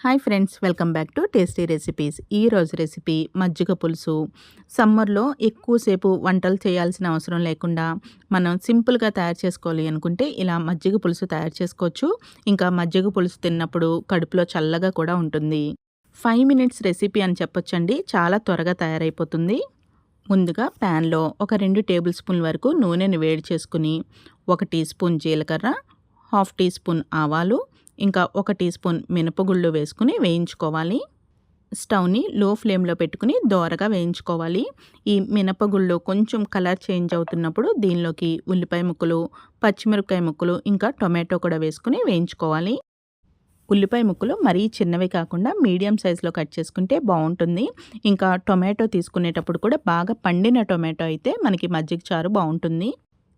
Hi friends, welcome back to tasty recipes. ఈరోజు recipe మజ్జిగ పులుసు. సమ్మర్లో ఎక్కువసేపు వంటలు చేయాల్సిన అవసరం లేకుండా మనం సింపుల్గా తయారు చేసుకోవాలి అనుకుంటే ఇలా మజ్జిగ పులుసు తయారు చేసుకోవచ్చు. ఇంకా మజ్జిగ పులుసు తిన్నప్పుడు కడుపులో చల్లగా కూడా ఉంటుంది. 5 మినిట్స్ రెసిపీ అని చెప్పొచ్చండి. చాలా త్వరగా తయారైపోతుంది. ముందుగా ప్యాన్లో ఒక 2 టేబుల్ స్పూన్ల వరకు నూనెని వేడి చేసుకుని 1 టీ స్పూన్ జీలకర్ర, 1/2 టీ స్పూన్ ఆవాలు, ఇంకా 1 టీ స్పూన్ మినపగుళ్ళు వేసుకుని వేయించుకోవాలి. స్టవ్ని లో ఫ్లేమ్లో పెట్టుకుని దోరగా వేయించుకోవాలి. ఈ మినపగుళ్ళు కొంచెం కలర్ చేంజ్ అవుతున్నప్పుడు దీనిలోకి ఉల్లిపాయ ముక్కలు, పచ్చిమిరపకాయ ముక్కలు, ఇంకా టొమాటో కూడా వేసుకుని వేయించుకోవాలి. ఉల్లిపాయ ముక్కలు మరీ చిన్నవి కాకుండా మీడియం సైజులో కట్ చేసుకుంటే బాగుంటుంది. ఇంకా టొమాటో తీసుకునేటప్పుడు కూడా బాగా పండిన టొమాటో అయితే మనకి మజ్జిగ చారు బాగుంటుంది.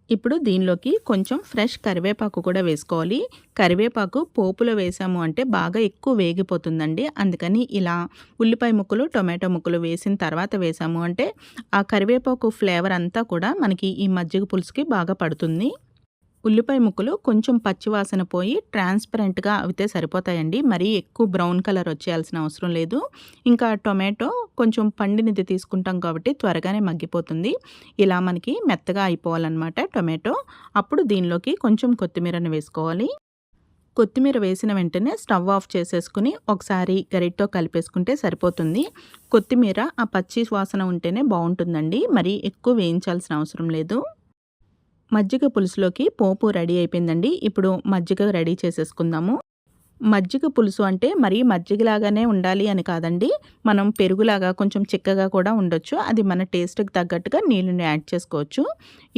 ఇప్పుడు దీనిలోకి కొంచెం ఫ్రెష్ కరివేపాకు కూడా వేసుకోవాలి. కరివేపాకు పోపులో వేసాము అంటే బాగా ఎక్కువ వేగిపోతుందండి. అందుకని ఇలా ఉల్లిపాయ ముక్కలు, టొమాటో ముక్కలు వేసిన తర్వాత వేసాము అంటే ఆ కరివేపాకు ఫ్లేవర్ అంతా కూడా మనకి ఈ మజ్జిగ పులుసుకి బాగా పడుతుంది. ఉల్లిపాయ ముక్కలు కొంచెం పచ్చివాసన పోయి ట్రాన్స్పరెంట్గా అయితే సరిపోతాయండి. మరీ ఎక్కువ బ్రౌన్ కలర్ వచ్చేయాల్సిన అవసరం లేదు. ఇంకా టొమాటో కొంచెం పండినది తీసుకుంటాం కాబట్టి త్వరగానే మగ్గిపోతుంది. ఇలా మనకి మెత్తగా అయిపోవాలన్నమాట టొమాటో. అప్పుడు దీనిలోకి కొంచెం కొత్తిమీరని వేసుకోవాలి. కొత్తిమీర వేసిన వెంటనే స్టవ్ ఆఫ్ చేసేసుకుని ఒకసారి గరిటతో కలిపేసుకుంటే సరిపోతుంది. కొత్తిమీర ఆ పచ్చి వాసన ఉంటేనే బాగుంటుందండి. మరీ ఎక్కువ వేయించాల్సిన అవసరం లేదు. మజ్జిగ పులుసులోకి పోపు రెడీ అయిపోయిందండి. ఇప్పుడు మజ్జిగ రెడీ చేసేసుకుందాము. మజ్జిగ పులుసు అంటే మరీ మజ్జిగలాగానే ఉండాలి అని కాదండి. మనం పెరుగులాగా కొంచెం చిక్కగా కూడా ఉండొచ్చు. అది మన టేస్ట్కి తగ్గట్టుగా నీళ్ళని యాడ్ చేసుకోవచ్చు.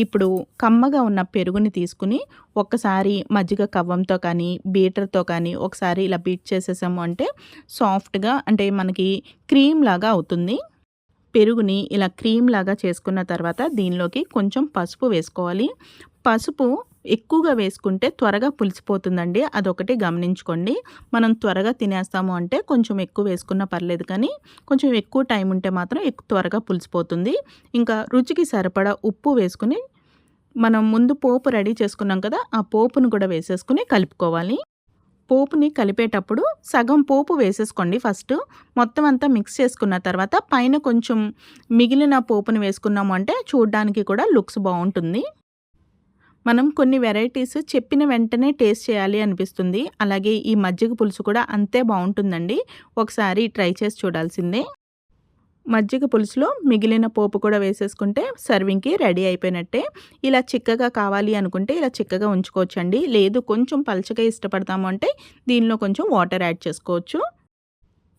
ఇప్పుడు కమ్మగా ఉన్న పెరుగుని తీసుకుని ఒక్కసారి మజ్జిగ కవ్వంతో కానీ బీటర్తో కానీ ఒకసారి ఇలా బీట్ చేసేసాము అంటే సాఫ్ట్గా అంటే మనకి క్రీమ్ లాగా అవుతుంది. పెరుగుని ఇలా క్రీమ్ లాగా చేసుకున్న తర్వాత దీనిలోకి కొంచెం పసుపు వేసుకోవాలి. పసుపు ఎక్కువగా వేసుకుంటే త్వరగా పులిసిపోతుందండి. అదొకటి గమనించుకోండి. మనం త్వరగా తినేస్తాము అంటే కొంచెం ఎక్కువ వేసుకున్నా పర్లేదు, కానీ కొంచెం ఎక్కువ టైం ఉంటే మాత్రం త్వరగా పులిసిపోతుంది. ఇంకా రుచికి సరిపడా ఉప్పు వేసుకుని మనం ముందు పోపు రెడీ చేసుకున్నాం కదా, ఆ పోపును కూడా వేసేసుకుని కలుపుకోవాలి. పోపుని కలిపేటప్పుడు సగం పోపు వేసేసుకోండి ఫస్ట్. మొత్తం అంతా మిక్స్ చేసుకున్న తర్వాత పైన కొంచెం మిగిలిన పోపుని వేసుకున్నాము అంటే చూడడానికి కూడా లుక్స్ బాగుంటుంది. మనం కొన్ని వెరైటీస్ చెప్పిన వెంటనే టేస్ట్ చేయాలి అనిపిస్తుంది. అలాగే ఈ మజ్జిగ పులుసు కూడా అంతే బాగుంటుందండి. ఒకసారి ట్రై చేసి చూడాల్సిందే. మజ్జిగ పులుసులో మిగిలిన పోపు కూడా వేసేసుకుంటే సర్వింగ్కి రెడీ అయిపోయినట్టే. ఇలా చిక్కగా కావాలి అనుకుంటే ఇలా చిక్కగా ఉంచుకోవచ్చండి. లేదు కొంచెం పలచగా ఇష్టపడతాము అంటే దీనిలో కొంచెం వాటర్ యాడ్ చేసుకోవచ్చు.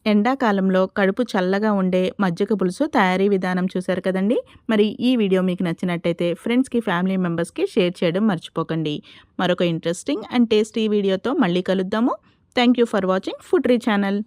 ఎండాకాలంలో కడుపు చల్లగా ఉండే మజ్జిగ పులుసు తయారీ విధానం చూశారు కదండి. మరి ఈ వీడియో మీకు నచ్చినట్టయితే ఫ్రెండ్స్కి, ఫ్యామిలీ మెంబర్స్కి షేర్ చేయడం మర్చిపోకండి. మరొక ఇంట్రెస్టింగ్ అండ్ టేస్టీ వీడియోతో మళ్ళీ కలుద్దాము. Thank you for watching food re channel.